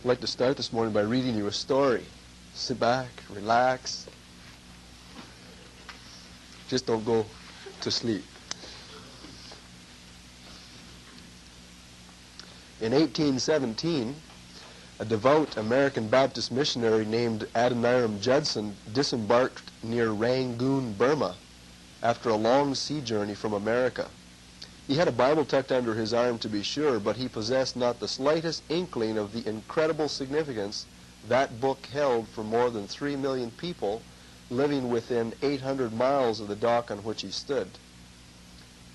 like to start this morning by reading you a story. Sit back, relax. Just don't go to sleep. In 1817, a devout American Baptist missionary named Adoniram Judson disembarked near Rangoon, Burma, after a long sea journey from America. He had a Bible tucked under his arm, to be sure, but he possessed not the slightest inkling of the incredible significance that book held for more than 3 million people living within 800 miles of the dock on which he stood.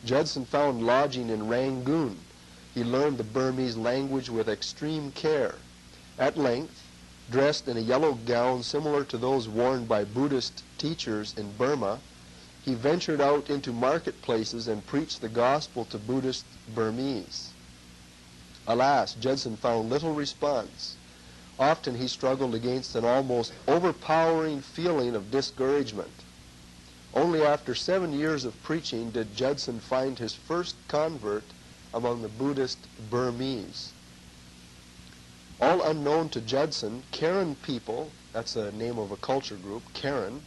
Judson found lodging in Rangoon. He learned the Burmese language with extreme care. At length, dressed in a yellow gown similar to those worn by Buddhist teachers in Burma, he ventured out into marketplaces and preached the gospel to Buddhist Burmese. Alas, Judson found little response. Often he struggled against an almost overpowering feeling of discouragement. Only after 7 years of preaching did Judson find his first convert among the Buddhist Burmese. All unknown to Judson, Karen people, that's the name of a culture group, Karen,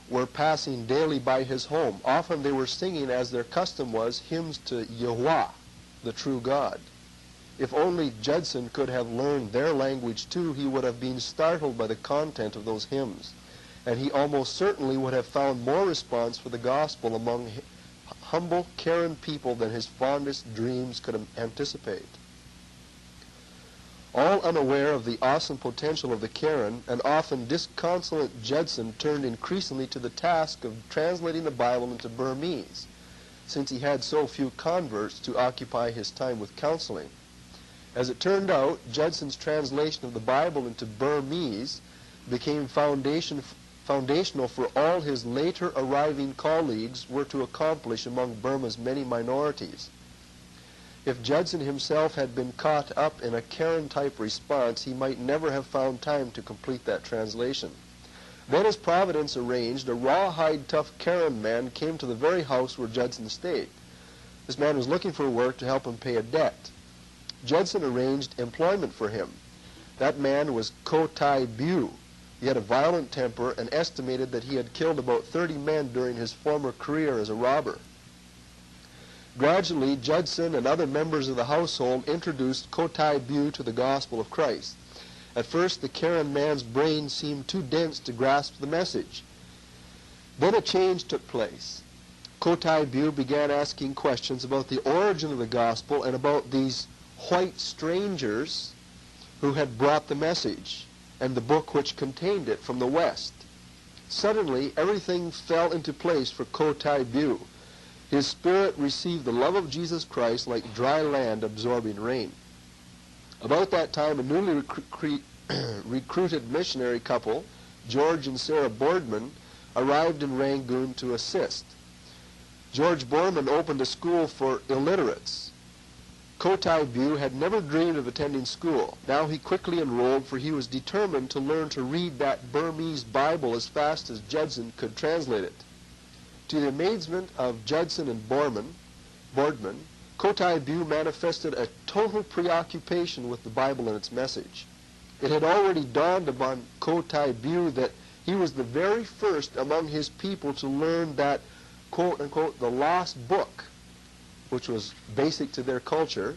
were passing daily by his home. Often they were singing, as their custom was, hymns to Yahweh, the true God. If only Judson could have learned their language too, he would have been startled by the content of those hymns, and he almost certainly would have found more response for the gospel among humble Karen people than his fondest dreams could anticipate. All unaware of the awesome potential of the Karen, and often disconsolate Judson turned increasingly to the task of translating the Bible into Burmese, since he had so few converts to occupy his time with counseling. As it turned out, Judson's translation of the Bible into Burmese became foundational for all his later arriving colleagues were to accomplish among Burma's many minorities. If Judson himself had been caught up in a Karen-type response, he might never have found time to complete that translation. Then, as Providence arranged, a rawhide tough Karen man came to the very house where Judson stayed. This man was looking for work to help him pay a debt. Judson arranged employment for him. That man was Goulais. He had a violent temper and estimated that he had killed about 30 men during his former career as a robber. Gradually, Judson and other members of the household introduced Goulais to the gospel of Christ. At first, the Karen man's brain seemed too dense to grasp the message. Then a change took place. Goulais began asking questions about the origin of the gospel and about these white strangers who had brought the message and the book which contained it from the West. Suddenly, everything fell into place for Goulais. His spirit received the love of Jesus Christ like dry land absorbing rain. About that time, a newly recruited missionary couple, George and Sarah Boardman, arrived in Rangoon to assist. George Boardman opened a school for illiterates. Goulais had never dreamed of attending school. Now he quickly enrolled, for he was determined to learn to read that Burmese Bible as fast as Judson could translate it. To the amazement of Judson and Boardman, Goulais manifested a total preoccupation with the Bible and its message. It had already dawned upon Goulais that he was the very first among his people to learn that, quote-unquote, the lost book, which was basic to their culture,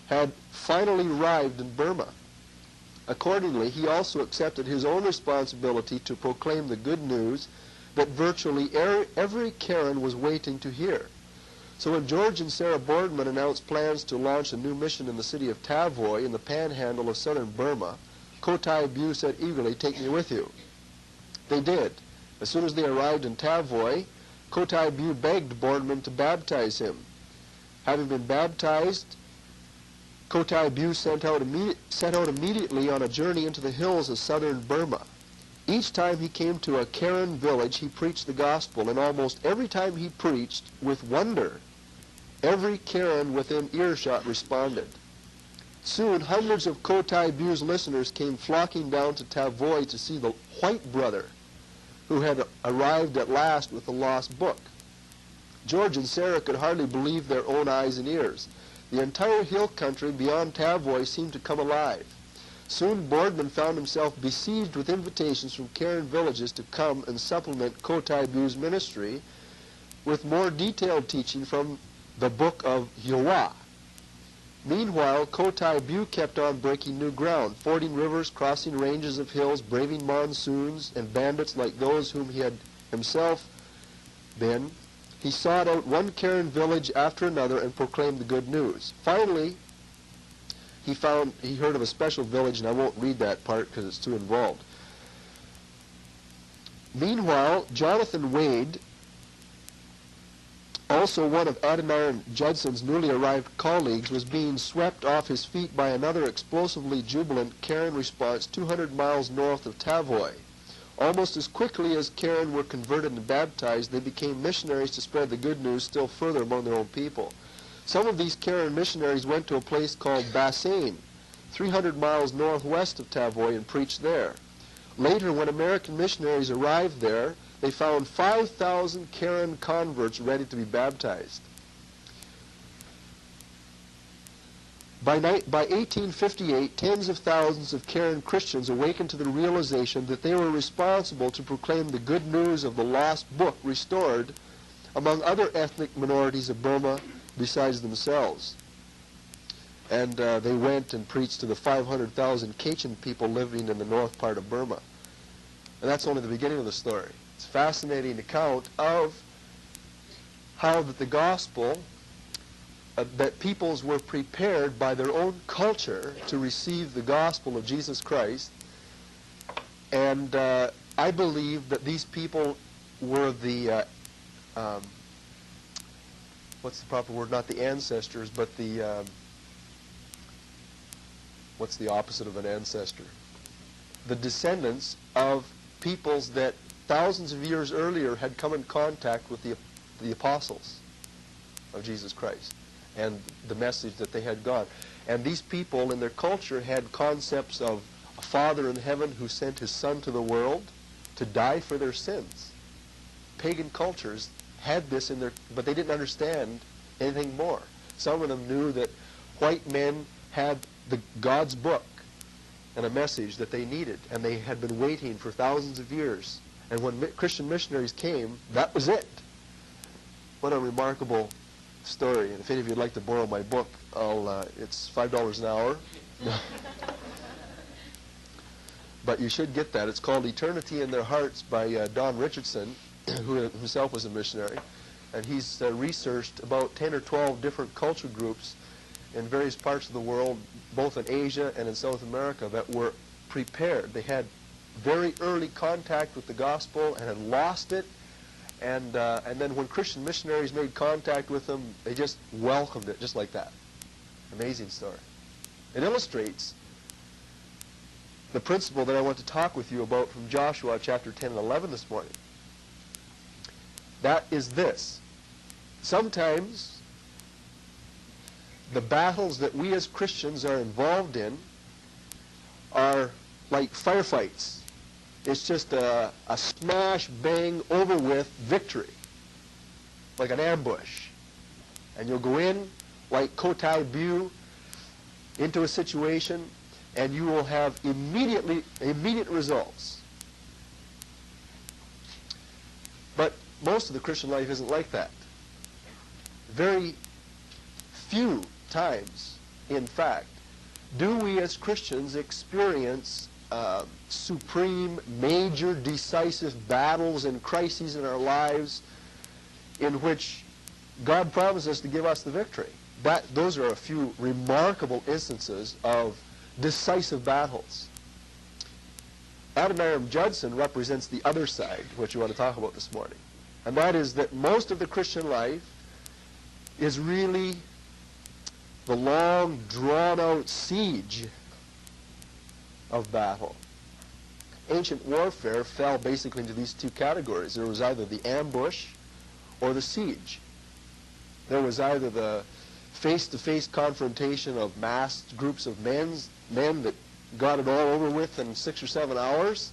had finally arrived in Burma. Accordingly, he also accepted his own responsibility to proclaim the good news that virtually every Karen was waiting to hear. So when George and Sarah Boardman announced plans to launch a new mission in the city of Tavoy in the panhandle of southern Burma, Goulais said eagerly, "Take me with you." They did. As soon as they arrived in Tavoy, Goulais begged Boardman to baptize him. Having been baptized, Goulais set out immediately on a journey into the hills of southern Burma. Each time he came to a Karen village, he preached the gospel, and almost every time he preached, with wonder, every Karen within earshot responded. Soon, hundreds of Goulais' listeners came flocking down to Tavoy to see the white brother who had arrived at last with the lost book. George and Sarah could hardly believe their own eyes and ears. The entire hill country beyond Tavoy seemed to come alive. Soon Boardman found himself besieged with invitations from Karen villages to come and supplement Kotai Bu's ministry with more detailed teaching from the Book of Yahweh. Meanwhile, Kotai Bu kept on breaking new ground, fording rivers, crossing ranges of hills, braving monsoons and bandits like those whom he had himself been. He sought out one Karen village after another and proclaimed the good news. Finally, he heard of a special village, and I won't read that part because it's too involved. Meanwhile, Jonathan Wade, also one of Adoniram Judson's newly arrived colleagues, was being swept off his feet by another explosively jubilant Karen response 200 miles north of Tavoy. Almost as quickly as Karen were converted and baptized, they became missionaries to spread the good news still further among their own people. Some of these Karen missionaries went to a place called Bassain, 300 miles northwest of Tavoy, and preached there. Later, when American missionaries arrived there, they found 5,000 Karen converts ready to be baptized. By 1858, tens of thousands of Karen Christians awakened to the realization that they were responsible to proclaim the good news of the lost book restored among other ethnic minorities of Burma besides themselves. And they went and preached to the 500,000 Kachin people living in the north part of Burma. And that's only the beginning of the story. It's a fascinating account of how that the gospel, that peoples were prepared by their own culture to receive the gospel of Jesus Christ. And I believe that these people were the, what's the proper word? Not the ancestors, but the, what's the opposite of an ancestor? The descendants of peoples that thousands of years earlier had come in contact with the apostles of Jesus Christ and the message that they had got. And these people in their culture had concepts of a Father in heaven who sent his Son to the world to die for their sins. Pagan cultures had this in their, but they didn't understand anything more. Some of them knew that white men had God's book and a message that they needed, and they had been waiting for thousands of years. And when Christian missionaries came, that was it. What a remarkable story. And if any of you would like to borrow my book, it's $5 an hour. But you should get that. It's called Eternity in Their Hearts by Don Richardson, who himself was a missionary. And he's researched about 10 or 12 different culture groups in various parts of the world, both in Asia and in South America, that were prepared. They had very early contact with the gospel and had lost it. And then when Christian missionaries made contact with them, they just welcomed it, just like that. Amazing story. It illustrates the principle that I want to talk with you about from Joshua chapter 10 and 11 this morning. That is this. Sometimes the battles that we as Christians are involved in are like firefights. It's just a smash, bang, over with victory, like an ambush. And you'll go in like Kotai Bu into a situation, and you will have immediate results. But most of the Christian life isn't like that. Very few times, in fact, do we as Christians experience supreme, major, decisive battles and crises in our lives in which God promises to give us the victory. Those are a few remarkable instances of decisive battles. Adoniram Judson represents the other side, which you want to talk about this morning. And that is that most of the Christian life is really the long, drawn-out siege of battle. Ancient warfare fell basically into these two categories. There was either the ambush or the siege. There was either the face-to-face confrontation of massed groups of men that got it all over with in 6 or 7 hours,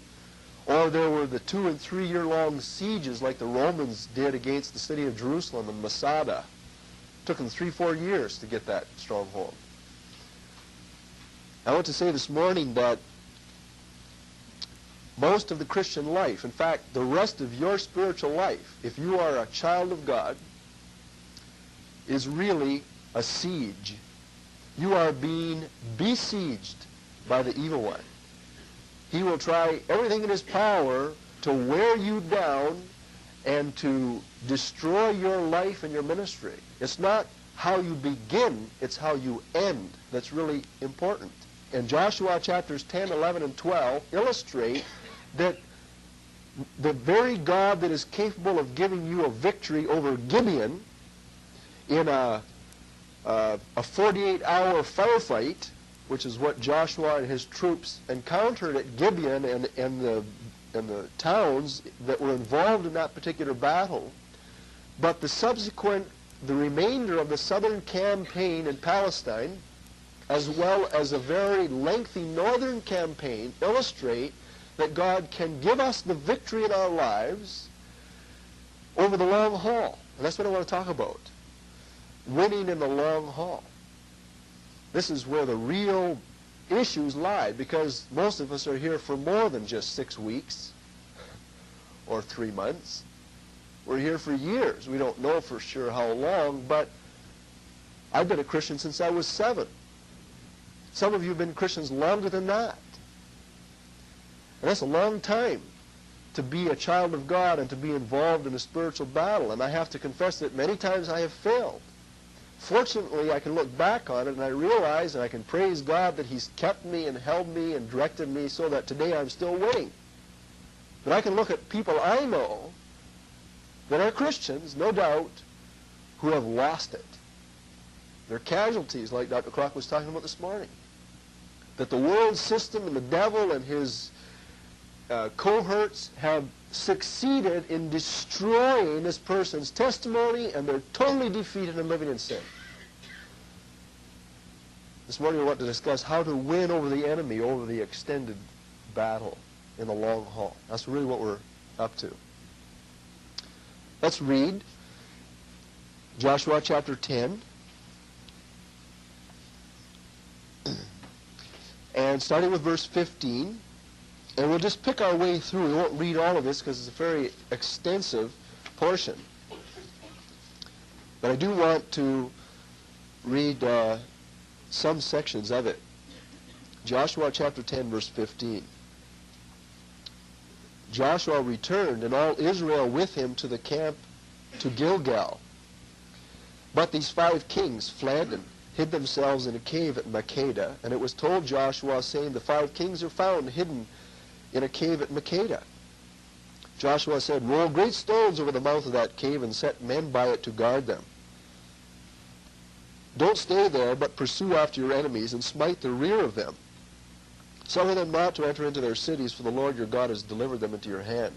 or there were the 2 and 3 year long sieges like the Romans did against the city of Jerusalem and Masada. It took them 3-4 years to get that stronghold. I want to say this morning that most of the Christian life, in fact, the rest of your spiritual life, if you are a child of God, is really a siege. You are being besieged by the evil one. He will try everything in his power to wear you down and to destroy your life and your ministry. It's not how you begin, it's how you end that's really important. And Joshua chapters 10, 11, and 12 illustrate that the very God that is capable of giving you a victory over Gibeon in a 48-hour firefight, which is what Joshua and his troops encountered at Gibeon and the towns that were involved in that particular battle, but the remainder of the southern campaign in Palestine, as well as a very lengthy northern campaign, illustrate that God can give us the victory in our lives over the long haul. And that's what I want to talk about. Winning in the long haul. This is where the real issues lie, because most of us are here for more than just 6 weeks or 3 months. We're here for years. We don't know for sure how long, but I've been a Christian since I was 7. Some of you have been Christians longer than that. And that's a long time to be a child of God and to be involved in a spiritual battle. And I have to confess that many times I have failed. Fortunately, I can look back on it and I realize and I can praise God that He's kept me and held me and directed me so that today I'm still winning. But I can look at people I know that are Christians, no doubt, who have lost it. They're casualties, like Dr. Crock was talking about this morning. That the world system and the devil and his cohorts have succeeded in destroying this person's testimony, and they're totally defeated and living in sin. This morning we want to discuss how to win over the enemy over the extended battle in the long haul. That's really what we're up to. Let's read Joshua chapter 10. And starting with verse 15, and we'll just pick our way through. We won't read all of this because it's a very extensive portion. But I do want to read some sections of it. Joshua chapter 10, verse 15. Joshua returned, and all Israel with him to the camp to Gilgal. But these 5 kings fled and hid themselves in a cave at Makkedah, and it was told Joshua, saying, the 5 kings are found hidden in a cave at Makkedah. Joshua said, roll great stones over the mouth of that cave and set men by it to guard them. Don't stay there, but pursue after your enemies and smite the rear of them. Suffer them not to enter into their cities, for the Lord your God has delivered them into your hand.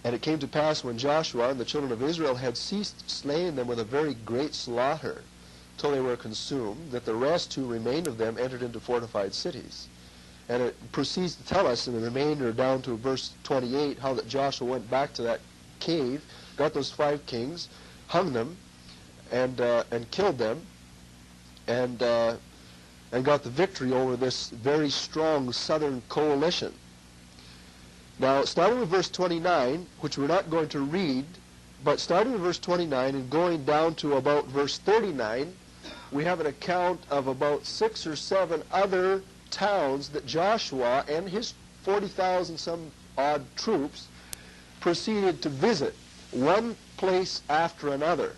And it came to pass when Joshua and the children of Israel had ceased slaying them with a very great slaughter, till they were consumed, that the rest who remained of them entered into fortified cities. And it proceeds to tell us in the remainder down to verse 28 how that Joshua went back to that cave, got those 5 kings, hung them, and killed them, and got the victory over this very strong southern coalition. Now, starting with verse 29, which we're not going to read, but starting with verse 29 and going down to about verse 39, we have an account of about 6 or 7 other towns that Joshua and his 40,000 some odd troops proceeded to visit, one place after another,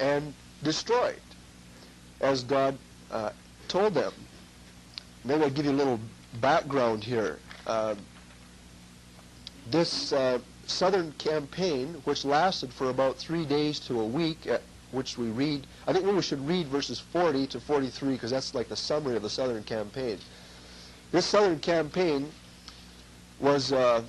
and destroyed, as God told them. Maybe I'll give you a little background here. This southern campaign, which lasted for about 3 days to a week, at which we read, I think we should read verses 40 to 43, because that's like the summary of the southern campaign. This southern campaign was a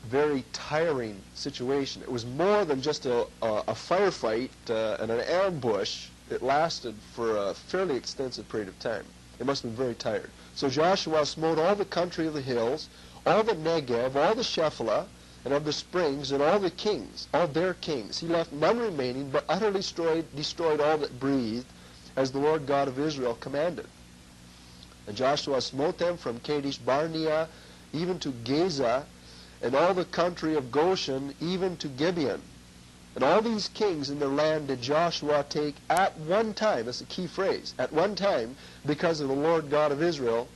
very tiring situation. It was more than just a firefight and an ambush. It lasted for a fairly extensive period of time. It must have been very tired. So Joshua smote all the country of the hills, all the Negev, all the Shephelah, and of the springs, and all the kings, all their kings. He left none remaining, but utterly destroyed all that breathed, as the Lord God of Israel commanded. And Joshua smote them from Kadesh Barnea even to Gaza, and all the country of Goshen even to Gibeon. And all these kings in their land did Joshua take at one time. That's a key phrase. At one time, because of the Lord God of Israel.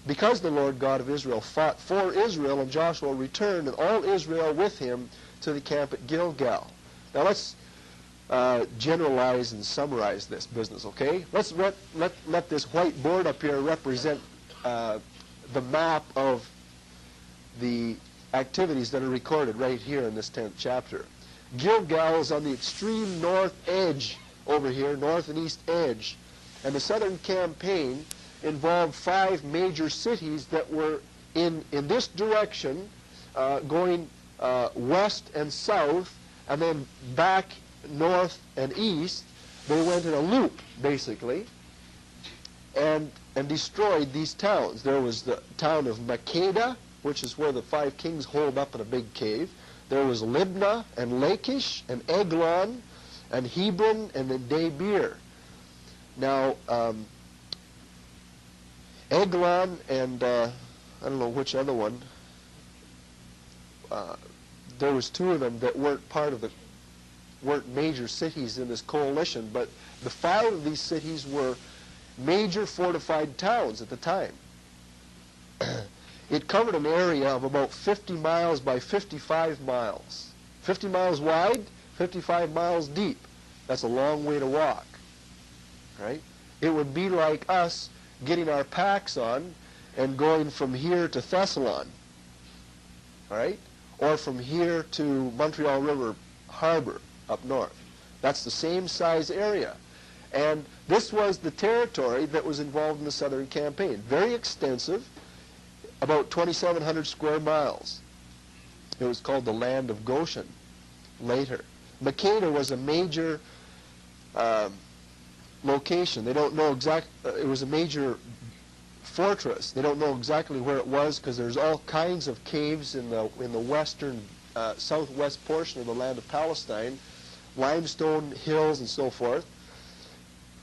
Because the Lord God of Israel fought for Israel, and Joshua returned, and all Israel with him to the camp at Gilgal. Now let's generalize and summarize this business, okay? Let's let this white board up here represent the map of the activities that are recorded right here in this 10th chapter. Gilgal is on the extreme north edge over here, north and east edge. And the southern campaign involved 5 major cities that were in this direction, going west and south, and then back north and east. They went in a loop, basically, and destroyed these towns. There was the town of Makkedah, which is where the 5 kings holed up in a big cave. There was Libnah and Lachish and Eglon and Hebron and then Debir. Now, Eglon and I don't know which other one. There was 2 of them that weren't major cities in this coalition, but the 5 of these cities were major fortified towns at the time. It covered an area of about 50 miles by 55 miles. 50 miles wide, 55 miles deep. That's a long way to walk, right? It would be like us getting our packs on and going from here to Thessalon, all right? Or from here to Montreal River Harbor up north. That's the same size area. And this was the territory that was involved in the southern campaign. Very extensive, about 2,700 square miles. It was called the land of Goshen later. Makkedah was a major location. They don't know it was a major fortress. They don't know exactly where it was because there's all kinds of caves in the western, southwest portion of the land of Palestine, limestone hills and so forth.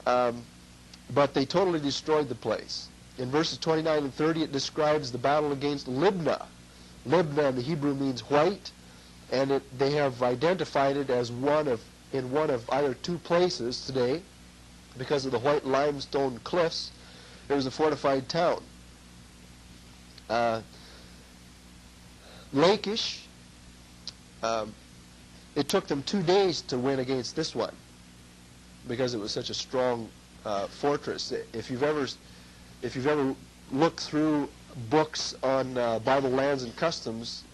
But they totally destroyed the place. In verses 29 and 30, it describes the battle against Libnah. Libnah in the Hebrew means white, and they have identified it as in one of either 2 places today because of the white limestone cliffs. It was a fortified town. Lachish, it took them 2 days to win against this one because it was such a strong fortress. If you've ever looked through books on Bible lands and customs,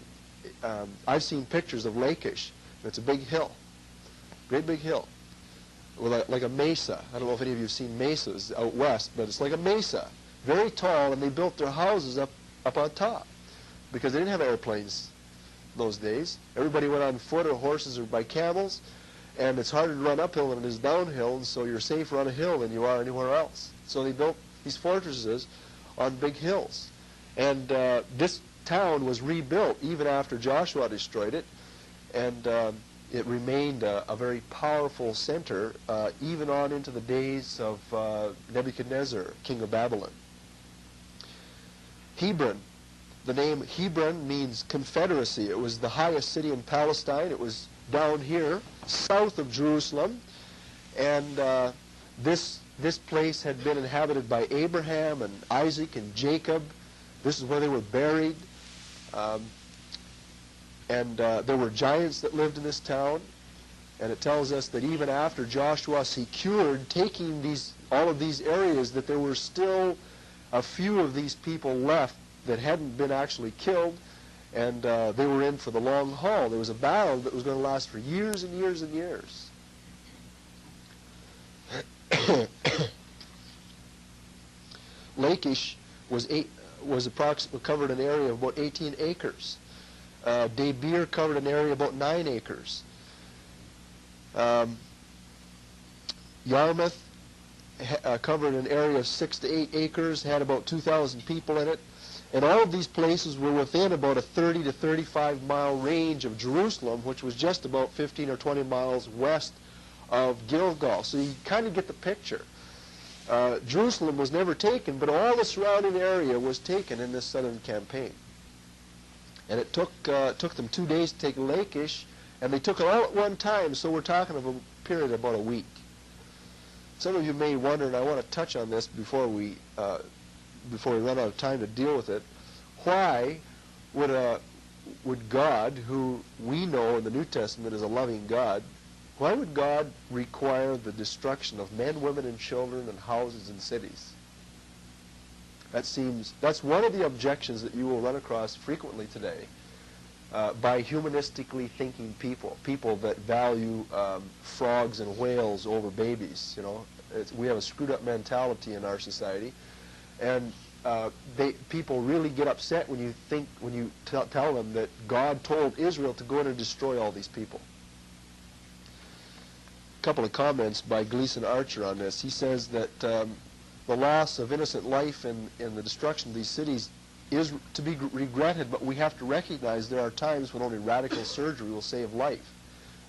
I've seen pictures of Lachish. It's a big hill, great big hill, with like a mesa. I don't know if any of you have seen mesas out west, but it's like a mesa, very tall, and they built their houses up on top because they didn't have airplanes those days. Everybody went on foot or horses or by camels, and it's harder to run uphill than it is downhill, and so you're safer on a hill than you are anywhere else. So they built these fortresses on big hills. And this town was rebuilt even after Joshua destroyed it, and it remained a very powerful center even on into the days of Nebuchadnezzar, king of Babylon. Hebron. The name Hebron means confederacy. It was the highest city in Palestine. It was down here, south of Jerusalem, and this place had been inhabited by Abraham and Isaac and Jacob. This is where they were buried. And there were giants that lived in this town. And it tells us that even after Joshua secured taking all of these areas, that there were still a few of these people left that hadn't been actually killed, and they were in for the long haul. There was a battle that was going to last for years and years and years. Lachish covered an area of about 18 acres. Debir covered an area of about 9 acres. Yarmouth covered an area of 6 to 8 acres, had about 2,000 people in it. And all of these places were within about a 30 to 35 mile range of Jerusalem, which was just about 15 or 20 miles west of Gilgal. So you kind of get the picture. Jerusalem was never taken, but all the surrounding area was taken in this southern campaign. And it took them 2 days to take Lachish, and they took it all at one time, so we're talking of a period of about a week. Some of you may wonder, and I want to touch on this before we run out of time to deal with it, why would God, who we know in the New Testament is a loving God, why would God require the destruction of men, women, and children, and houses and cities? That's one of the objections that you will run across frequently today by humanistically thinking people that value frogs and whales over babies. You know, we have a screwed up mentality in our society, and people really get upset when you tell them that God told Israel to go in and destroy all these people. A couple of comments by Gleason Archer on this. He says that the loss of innocent life and the destruction of these cities is to be regretted, but we have to recognize there are times when only radical surgery will save life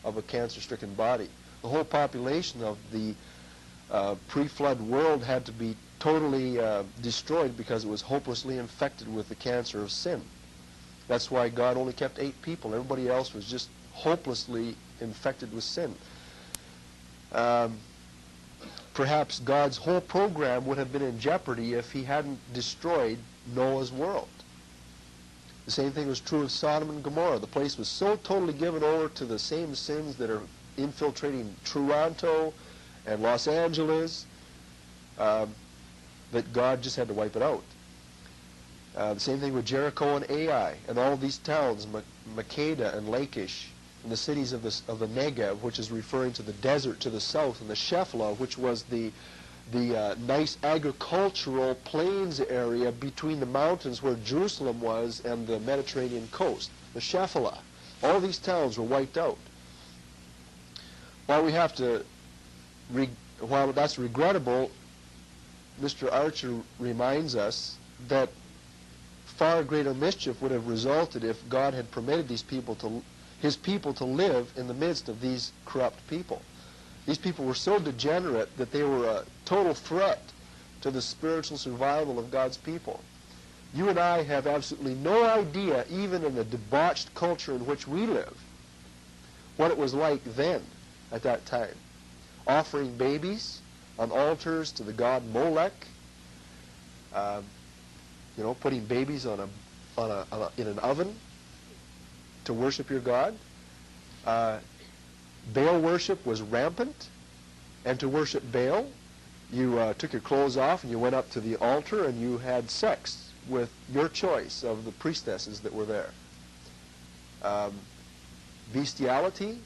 of a cancer-stricken body. The whole population of the pre-flood world had to be totally destroyed because it was hopelessly infected with the cancer of sin. That's why God only kept 8 people. Everybody else was just hopelessly infected with sin. Perhaps God's whole program would have been in jeopardy if he hadn't destroyed Noah's world. The same thing was true of Sodom and Gomorrah. The place was so totally given over to the same sins that are infiltrating Toronto and Los Angeles that God just had to wipe it out. The same thing with Jericho and Ai and all of these towns, Makeda and Lachish, and the cities of the Negev, which is referring to the desert to the south, and the Shephelah, which was the nice agricultural plains area between the mountains where Jerusalem was and the Mediterranean coast, the Shephelah. All these towns were wiped out. While that's regrettable, Mr. Archer reminds us that far greater mischief would have resulted if God had permitted his people to live in the midst of these corrupt people. These people were so degenerate that they were a total threat to the spiritual survival of God's people. You and I have absolutely no idea, even in the debauched culture in which we live, what it was like then, at that time. Offering babies on altars to the god Molech, putting babies in an oven to worship your god. Baal worship was rampant, and to worship Baal, you took your clothes off and you went up to the altar and you had sex with your choice of the priestesses that were there. Bestiality,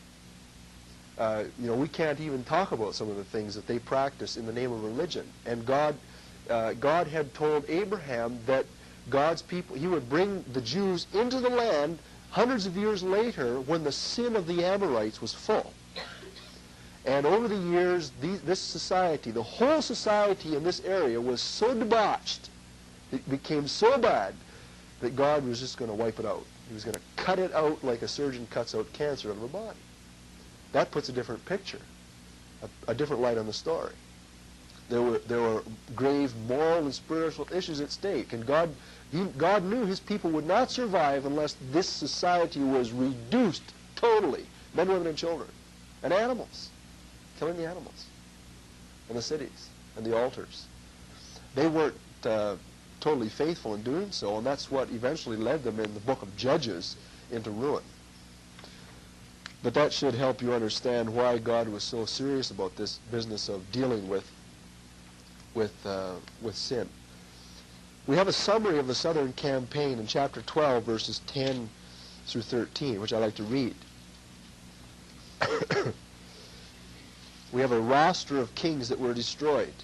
we can't even talk about some of the things that they practice in the name of religion. And God had told Abraham that God's people, he would bring the Jews into the land hundreds of years later when the sin of the Amorites was full. And over the years, this society, the whole society in this area was so debauched, it became so bad that God was just going to wipe it out. He was going to cut it out like a surgeon cuts out cancer out of a body. That puts a different picture, a different light on the story. There were grave moral and spiritual issues at stake, and God knew his people would not survive unless this society was reduced totally, men, women, and children, and animals, killing the animals, and the cities, and the altars. They weren't totally faithful in doing so, and that's what eventually led them in the book of Judges into ruin. But that should help you understand why God was so serious about this business of dealing with sin. We have a summary of the southern campaign in chapter 12, verses 10 through 13, which I'd like to read. We have a roster of kings that were destroyed.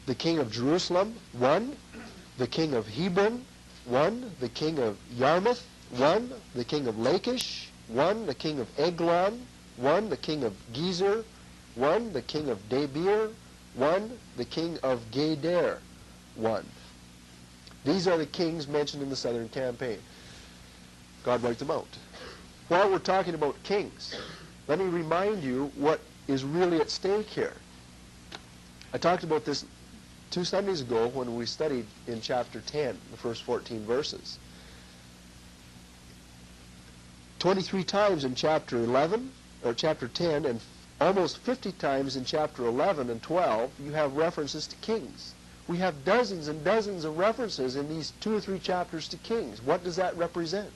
The king of Jerusalem, 1. The king of Hebron, 1. The king of Yarmouth, 1. The king of Lachish, 1. The king of Eglon, 1. The king of Gezer, 1. The king of Debir, 1. The king of Gader, 1. These are the kings mentioned in the southern campaign. God wiped them out. While we're talking about kings, let me remind you what is really at stake here. I talked about this 2 Sundays ago when we studied in chapter 10, the first 14 verses. 23 times in chapter 11, or chapter 10, and almost 50 times in chapter 11 and 12, you have references to kings. We have dozens and dozens of references in these 2 or 3 chapters to kings. What does that represent?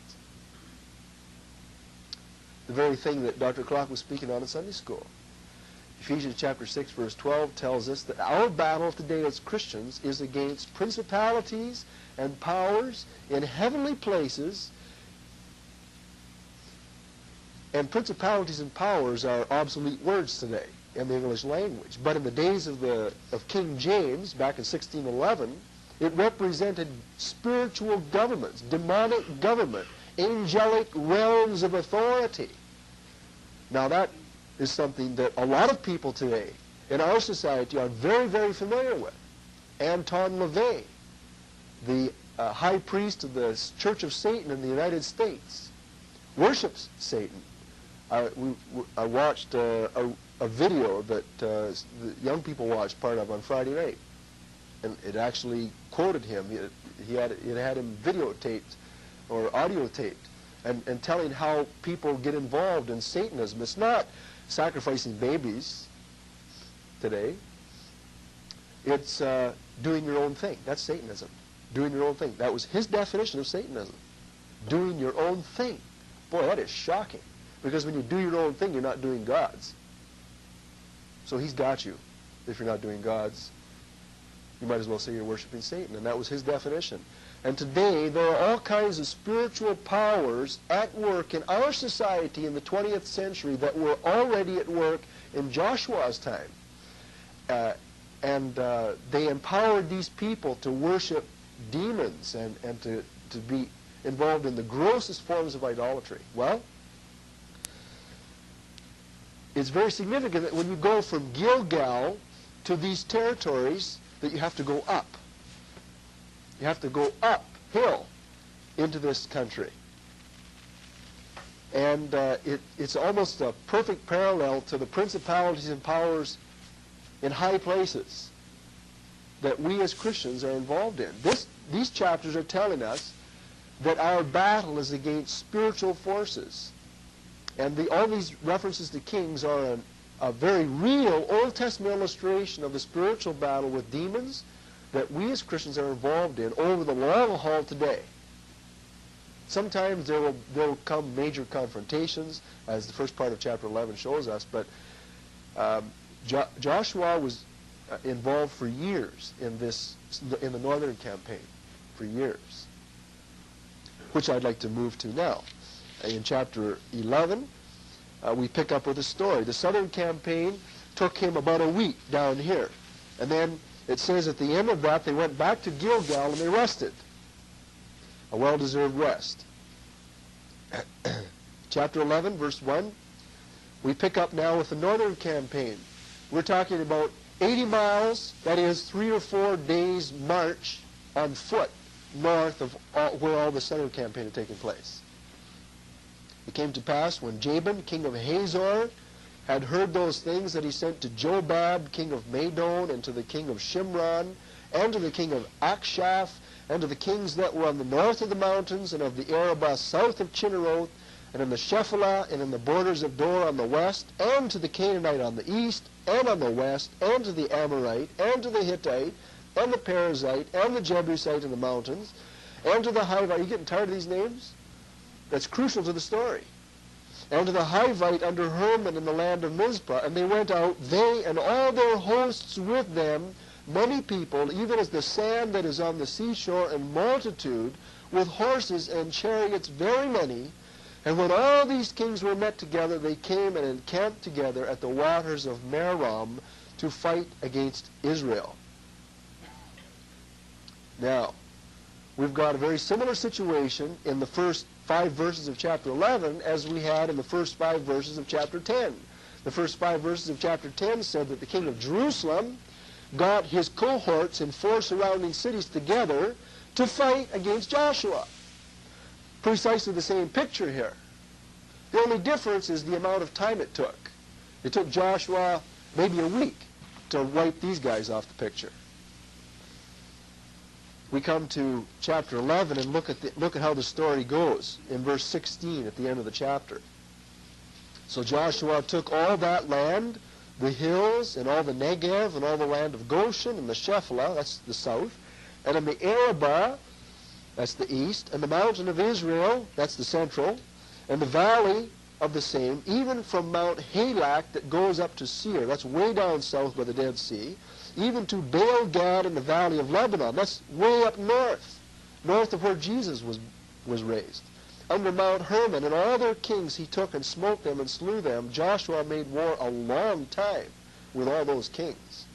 The very thing that Dr. Clark was speaking on in Sunday school. Ephesians chapter 6, verse 12 tells us that our battle today as Christians is against principalities and powers in heavenly places. And principalities and powers are obsolete words today in the English language. But in the days of King James, back in 1611, it represented spiritual governments, demonic government, angelic realms of authority. Now that is something that a lot of people today in our society are very, very familiar with. Anton LaVey, the high priest of the Church of Satan in the United States, worships Satan. I watched a video that the young people watched part of on Friday night, and it actually quoted him. It had him videotaped or audio taped, and telling how people get involved in Satanism. It's not sacrificing babies today. It's doing your own thing. That's Satanism. Doing your own thing. That was his definition of Satanism. Doing your own thing. Boy, that is shocking. Because when you do your own thing, you're not doing God's. So he's got you. If you're not doing God's, you might as well say you're worshiping Satan. And that was his definition. And today, there are all kinds of spiritual powers at work in our society in the 20th century that were already at work in Joshua's time. They empowered these people to worship demons and to be involved in the grossest forms of idolatry. Well, it's very significant that when you go from Gilgal to these territories, that you have to go up. You have to go uphill into this country. And it's almost a perfect parallel to the principalities and powers in high places that we as Christians are involved in. These chapters are telling us that our battle is against spiritual forces. And all these references to kings are a very real Old Testament illustration of the spiritual battle with demons that we as Christians are involved in over the long haul today. Sometimes there will come major confrontations, as the first part of chapter 11 shows us, but Joshua was involved for years in the Northern campaign, for years, which I'd like to move to now. In chapter 11, we pick up with a story. The Southern campaign took him about a week down here. And then it says at the end of that, they went back to Gilgal and they rested. A well-deserved rest. Chapter 11, verse 1, we pick up now with the Northern campaign. We're talking about 80 miles, that is 3 or 4 days march on foot north of where all the Southern campaign had taken place. It came to pass when Jabin, king of Hazor, had heard those things that he sent to Jobab, king of Madon, and to the king of Shimron, and to the king of Akshaph, and to the kings that were on the north of the mountains, and of the Arabah south of Chinneroth, and in the Shephelah, and in the borders of Dor on the west, and to the Canaanite on the east, and on the west, and to the Amorite, and to the Hittite, and the Perizzite, and the Jebusite in the mountains, and to the Hivite. Are you getting tired of these names? That's crucial to the story. And to the Hivite under Hermon in the land of Mizpah. And they went out, they and all their hosts with them, many people, even as the sand that is on the seashore, and multitude, with horses and chariots very many. And when all these kings were met together, they came and encamped together at the waters of Merom to fight against Israel. Now, we've got a very similar situation in the first 5 verses of chapter 11 as we had in the first 5 verses of chapter 10. The first 5 verses of chapter 10 said that the king of Jerusalem got his cohorts in 4 surrounding cities together to fight against Joshua. Precisely the same picture here. The only difference is the amount of time it took. It took Joshua maybe a week to wipe these guys off the picture. We come to chapter 11 and look at how the story goes in verse 16 at the end of the chapter. So Joshua took all that land, the hills, and all the Negev, and all the land of Goshen, and the Shephelah, that's the south, and in the Arabah, that's the east, and the mountain of Israel, that's the central, and the valley of the same, even from Mount Halak that goes up to Seir, that's way down south by the Dead Sea, even to Baal Gad in the valley of Lebanon, that's way up north of where Jesus was raised. Under Mount Hermon, and all their kings he took and smote them and slew them. Joshua made war a long time with all those kings.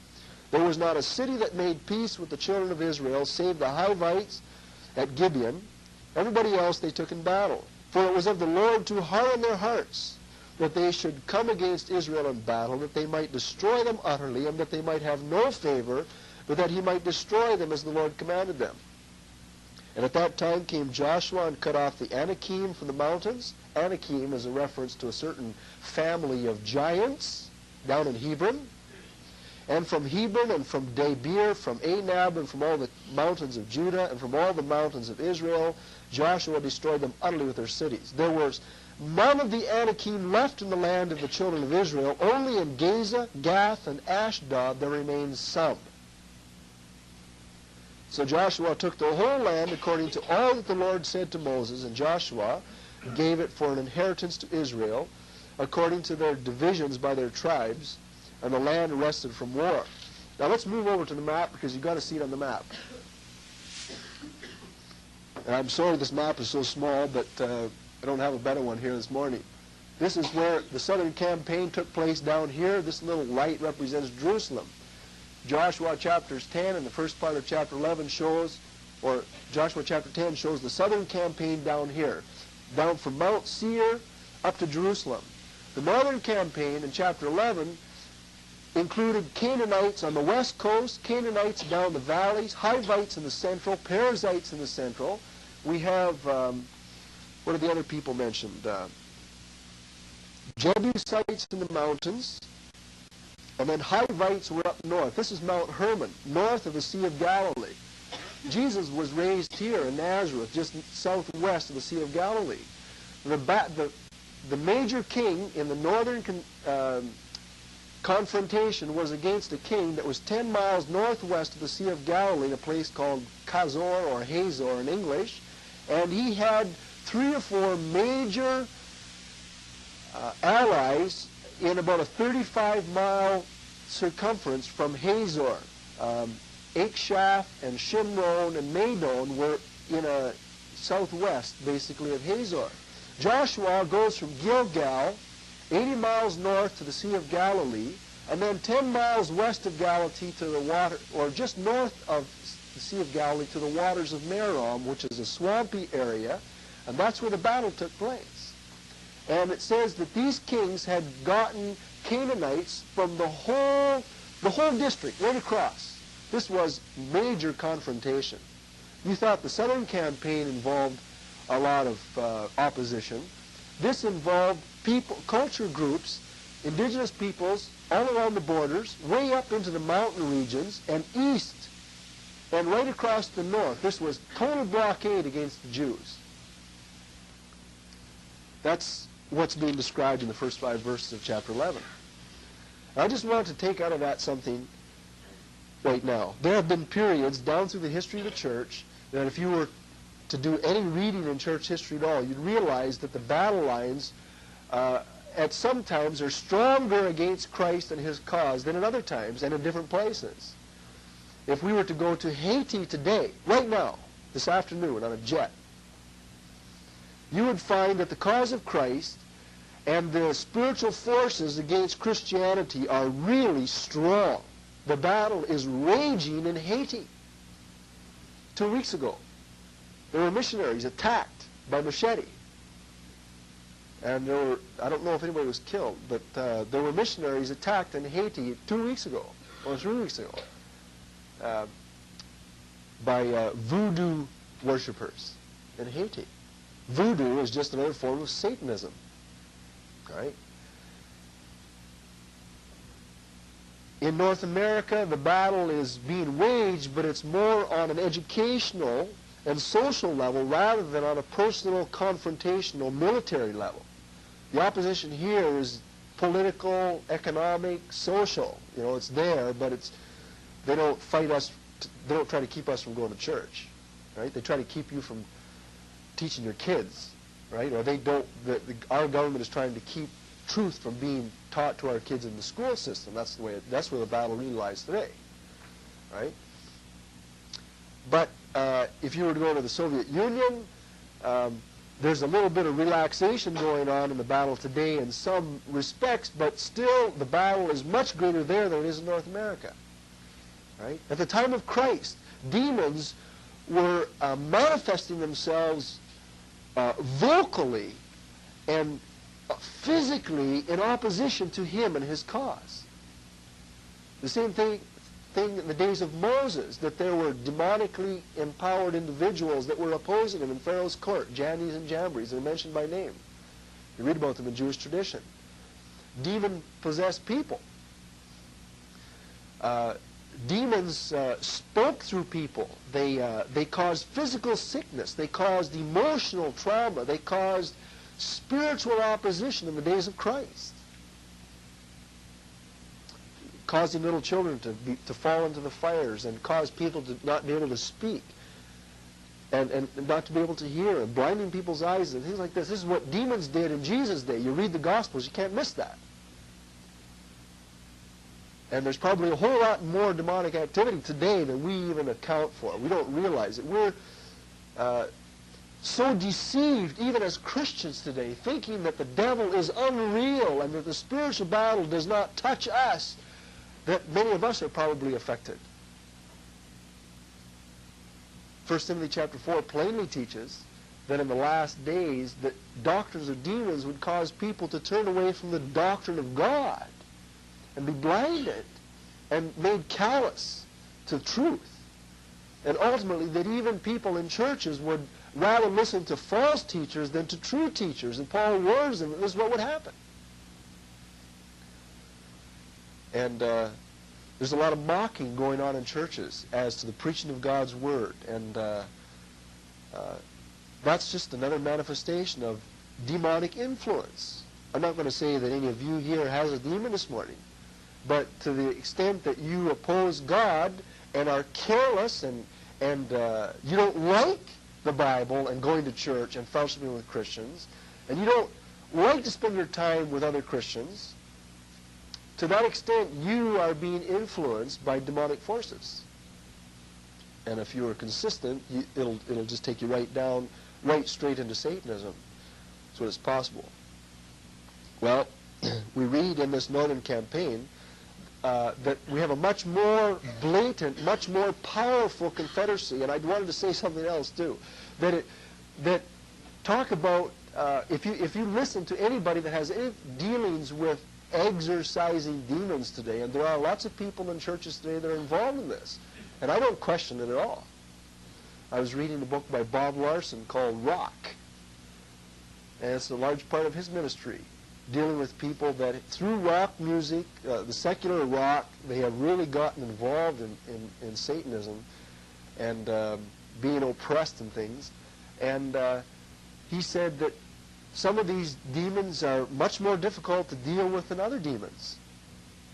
There was not a city that made peace with the children of Israel, save the Hivites at Gibeon. Everybody else they took in battle. For it was of the Lord to harden their hearts, that they should come against Israel in battle, that they might destroy them utterly, and that they might have no favor, but that he might destroy them as the Lord commanded them. And at that time came Joshua and cut off the Anakim from the mountains. Anakim is a reference to a certain family of giants down in Hebron. And from Hebron and from Debir, from Anab, and from all the mountains of Judah, and from all the mountains of Israel, Joshua destroyed them utterly with their cities. There was none of the Anakim left in the land of the children of Israel. Only in Gaza, Gath, and Ashdod there remained some. So Joshua took the whole land according to all that the Lord said to Moses, and Joshua gave it for an inheritance to Israel, according to their divisions by their tribes, and the land rested from war. Now let's move over to the map, because you've got to see it on the map. And I'm sorry this map is so small, but I don't have a better one here this morning. This is where the southern campaign took place down here. This little light represents Jerusalem. Joshua chapters 10 and the first part of chapter 11 shows, or Joshua chapter 10 shows the southern campaign down here, down from Mount Seir up to Jerusalem. The northern campaign in chapter 11 included Canaanites on the west coast, Canaanites down the valleys, Hivites in the central, Perizzites in the central. We have, what are the other people mentioned? Jebusites in the mountains. And then Hivites were up north. This is Mount Hermon, north of the Sea of Galilee. Jesus was raised here in Nazareth, just southwest of the Sea of Galilee. The major king in the northern confrontation was against a king that was 10 miles northwest of the Sea of Galilee, a place called Khazor or Hazor in English. And he had 3 or 4 major allies in about a 35-mile circumference from Hazor. Akshaph and Shimron and Madon were in a southwest, basically, of Hazor. Joshua goes from Gilgal, 80 miles north to the Sea of Galilee, and then 10 miles west of Galilee to the water, or just north of the Sea of Galilee to the waters of Merom, which is a swampy area, and that's where the battle took place. And it says that these kings had gotten Canaanites from the whole district, right across. This was major confrontation. You thought the southern campaign involved a lot of opposition. This involved people, culture groups, indigenous peoples all around the borders, way up into the mountain regions, and east, and right across the north. This was total blockade against the Jews. That's what's being described in the first 5 verses of chapter 11. I just want to take out of that something right now. There have been periods down through the history of the church that if you were to do any reading in church history at all, you'd realize that the battle lines at some times are stronger against Christ and his cause than at other times and in different places. If we were to go to Haiti today, right now, this afternoon on a jet, you would find that the cause of Christ and the spiritual forces against Christianity are really strong. The battle is raging in Haiti. 2 weeks ago, there were missionaries attacked by machete. And there were, I don't know if anybody was killed, but there were missionaries attacked in Haiti 2 weeks ago, or 3 weeks ago, by voodoo worshippers in Haiti. Voodoo is just another form of Satanism, right? In North America, the battle is being waged, but it's more on an educational and social level rather than on a personal, confrontational, military level. The opposition here is political, economic, social. You know, it's there, but they don't fight us. They don't try to keep us from going to church, right? They try to keep you from teaching your kids, right? Or they don't. Our government is trying to keep truth from being taught to our kids in the school system. That's the way. That's where the battle really lies today, right? But if you were to go to the Soviet Union, there's a little bit of relaxation going on in the battle today in some respects, but still the battle is much greater there than it is in North America. Right? At the time of Christ, demons were manifesting themselves vocally and physically in opposition to him and his cause. The same thing in the days of Moses, that there were demonically empowered individuals that were opposing him in Pharaoh's court, Jannes and Jambres. They're mentioned by name. You read about them in Jewish tradition. Demon-possessed people. Demons spoke through people. They caused physical sickness. They caused emotional trauma. They caused spiritual opposition in the days of Christ, causing little children to fall into the fires and cause people to not be able to speak and not to be able to hear, and blinding people's eyes and things like this. This is what demons did in Jesus' day. You read the Gospels, you can't miss that. And there's probably a whole lot more demonic activity today than we even account for. We don't realize it. We're so deceived, even as Christians today, thinking that the devil is unreal and that the spiritual battle does not touch us, that many of us are probably affected. 1 Timothy chapter 4 plainly teaches that in the last days that doctrines of demons would cause people to turn away from the doctrine of God and be blinded and made callous to truth. And ultimately that even people in churches would rather listen to false teachers than to true teachers. And Paul warns them that this is what would happen. And there's a lot of mocking going on in churches as to the preaching of God's Word. And that's just another manifestation of demonic influence. I'm not going to say that any of you here has a demon this morning. But to the extent that you oppose God and are careless and you don't like the Bible and going to church and fellowshipping with Christians, and you don't like to spend your time with other Christians, to that extent you are being influenced by demonic forces. And if you are consistent, it'll just take you right straight into Satanism. That's what is possible. Well, we read in this Northern campaign that we have a much more blatant, much more powerful confederacy. And I wanted to say something else too. That talk about if you listen to anybody that has any dealings with exorcising demons today, and there are lots of people in churches today that are involved in this, and I don't question it at all. I was reading a book by Bob Larson called Rock, and it's a large part of his ministry, dealing with people that through rock music, the secular rock, they have really gotten involved in Satanism and being oppressed and things. And he said that some of these demons are much more difficult to deal with than other demons.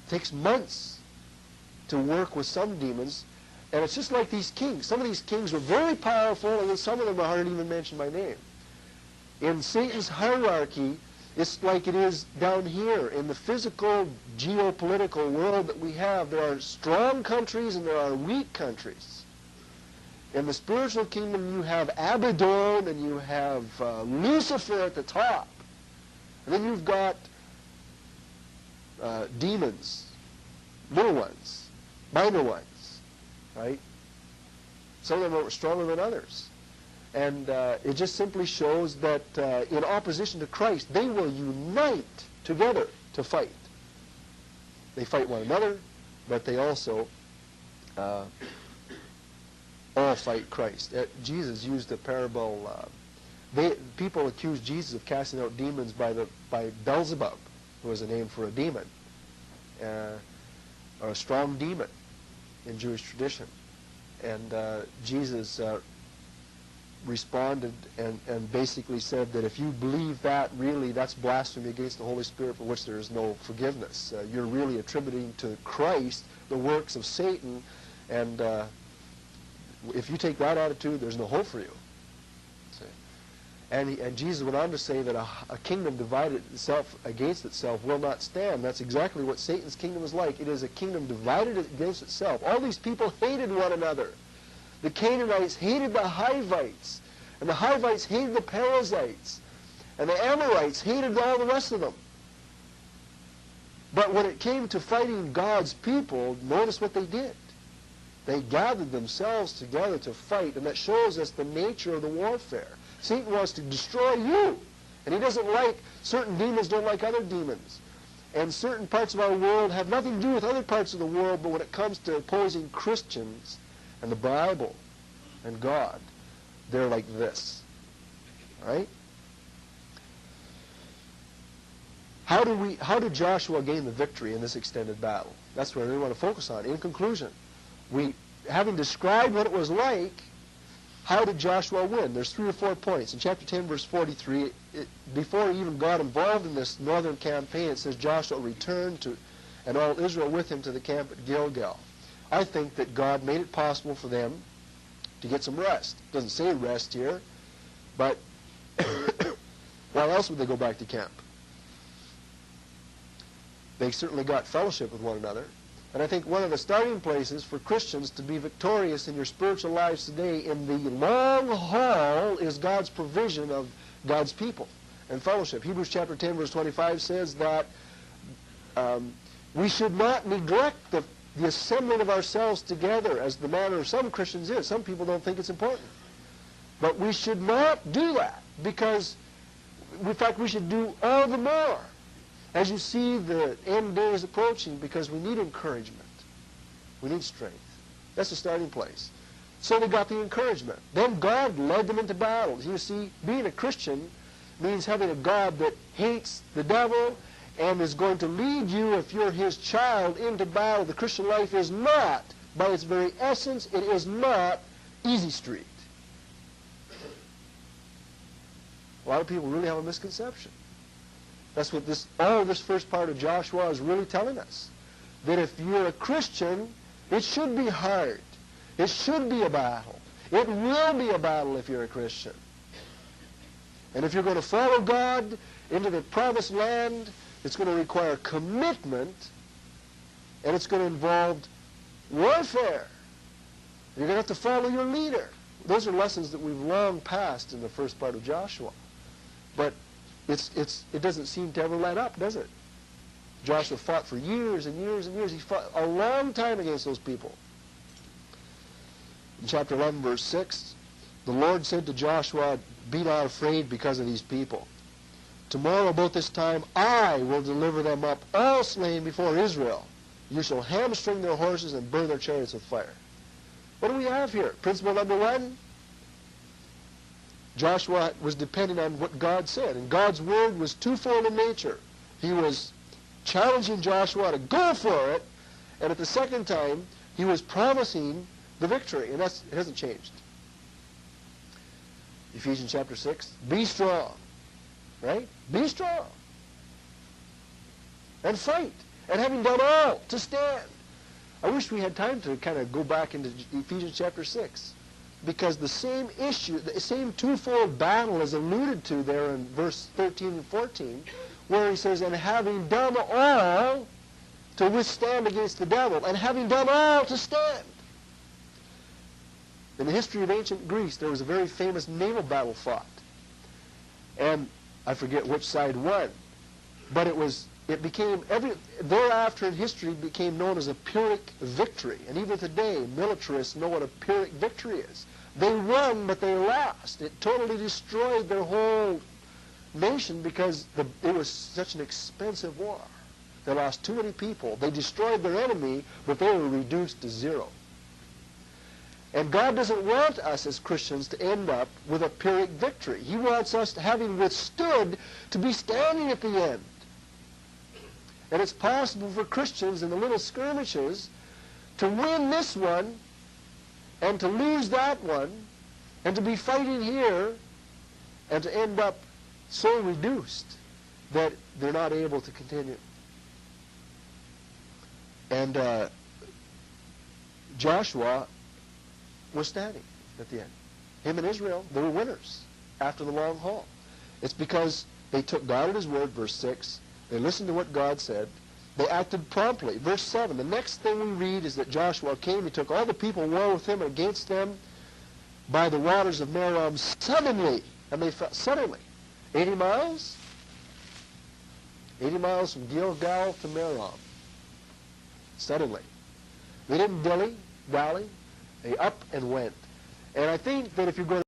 It takes months to work with some demons, and it's just like these kings. Some of these kings were very powerful, and then some of them aren't even mentioned by name. In Satan's hierarchy, it's like it is down here in the physical, geopolitical world that we have. There are strong countries and there are weak countries. In the spiritual kingdom, you have Abaddon and you have Lucifer at the top. And then you've got demons, little ones, minor ones, right? Some of them are stronger than others. And it just simply shows that in opposition to Christ, they will unite together to fight. They fight one another, but they also all fight Christ. Jesus used a parable. People accused Jesus of casting out demons by Beelzebub, who was a name for a demon. or a strong demon in Jewish tradition. And Jesus responded and basically said that if you believe that, really, that's blasphemy against the Holy Spirit, for which there is no forgiveness. You're really attributing to Christ the works of Satan, and if you take that attitude, there's no hope for you. See? And Jesus went on to say that a kingdom divided itself against itself will not stand. That's exactly what Satan's kingdom is like. It is a kingdom divided against itself. All these people hated one another. The Canaanites hated the Hivites, and the Hivites hated the Perizzites, and the Amorites hated all the rest of them. But when it came to fighting God's people, notice what they did. They gathered themselves together to fight, and that shows us the nature of the warfare. Satan wants to destroy you, and he doesn't like, certain demons don't like other demons. And certain parts of our world have nothing to do with other parts of the world, but when it comes to opposing Christians and the Bible and God, they're like this. Right? How did Joshua gain the victory in this extended battle? That's what we want to focus on. In conclusion, having described what it was like, how did Joshua win? There's 3 or 4 points. In chapter 10, verse 43, before he even got involved in this northern campaign, it says Joshua returned and all Israel with him to the camp at Gilgal. I think that God made it possible for them to get some rest. It doesn't say rest here, but why else would they go back to camp? They certainly got fellowship with one another. And I think one of the starting places for Christians to be victorious in your spiritual lives today in the long haul is God's provision of God's people and fellowship. Hebrews chapter 10, verse 25 says that we should not neglect the assembling of ourselves together as the manner of some Christians is. Some people don't think it's important. But we should not do that because, in fact, we should do all the more as you see the end days approaching, because we need encouragement. We need strength. That's the starting place. So they got the encouragement. Then God led them into battles. You see, being a Christian means having a God that hates the devil and is going to lead you, if you're his child, into battle. The Christian life is not, by its very essence, it is not easy street. A lot of people really have a misconception. That's what all of this first part of Joshua is really telling us. That if you're a Christian, it should be hard. It should be a battle. It will be a battle if you're a Christian. And if you're going to follow God into the promised land, it's going to require commitment, and it's going to involve warfare. You're going to have to follow your leader. Those are lessons that we've long passed in the first part of Joshua. But it doesn't seem to ever let up, does it? Joshua fought for years and years and years. He fought a long time against those people. In chapter 11, verse 6, the Lord said to Joshua, "Be not afraid because of these people. Tomorrow about this time I will deliver them up, all slain before Israel. You shall hamstring their horses and burn their chariots with fire." What do we have here? Principle number 1. Joshua was depending on what God said, and God's word was twofold in nature. He was challenging Joshua to go for it, and at the second time, he was promising the victory, and it hasn't changed. Ephesians chapter 6, be strong, right? Be strong, and fight, and having done all, to stand. I wish we had time to kind of go back into Ephesians chapter 6. Because the same issue, the same twofold battle is alluded to there in verse 13 and 14, where he says, "And having done all to withstand against the devil, and having done all to stand." In the history of ancient Greece, there was a very famous naval battle fought. And I forget which side won. But thereafter in history became known as a Pyrrhic victory. And even today, militarists know what a Pyrrhic victory is. They won, but they lost. It totally destroyed their whole nation because it was such an expensive war. They lost too many people. They destroyed their enemy, but they were reduced to zero. And God doesn't want us as Christians to end up with a Pyrrhic victory. He wants us, having withstood, to be standing at the end. And it's possible for Christians in the little skirmishes to win this one and to lose that one and to be fighting here and to end up so reduced that they're not able to continue. And Joshua was standing at the end. Him and Israel, they were winners after the long haul. It's because they took God at his word, verse 6. They listened to what God said. They acted promptly. Verse 7, the next thing we read is that Joshua came. He took all the people war with him against them by the waters of Merom suddenly. And they felt, suddenly. 80 miles? 80 miles from Gilgal to Merom. Suddenly. They didn't dally. They up and went. And I think that if you're going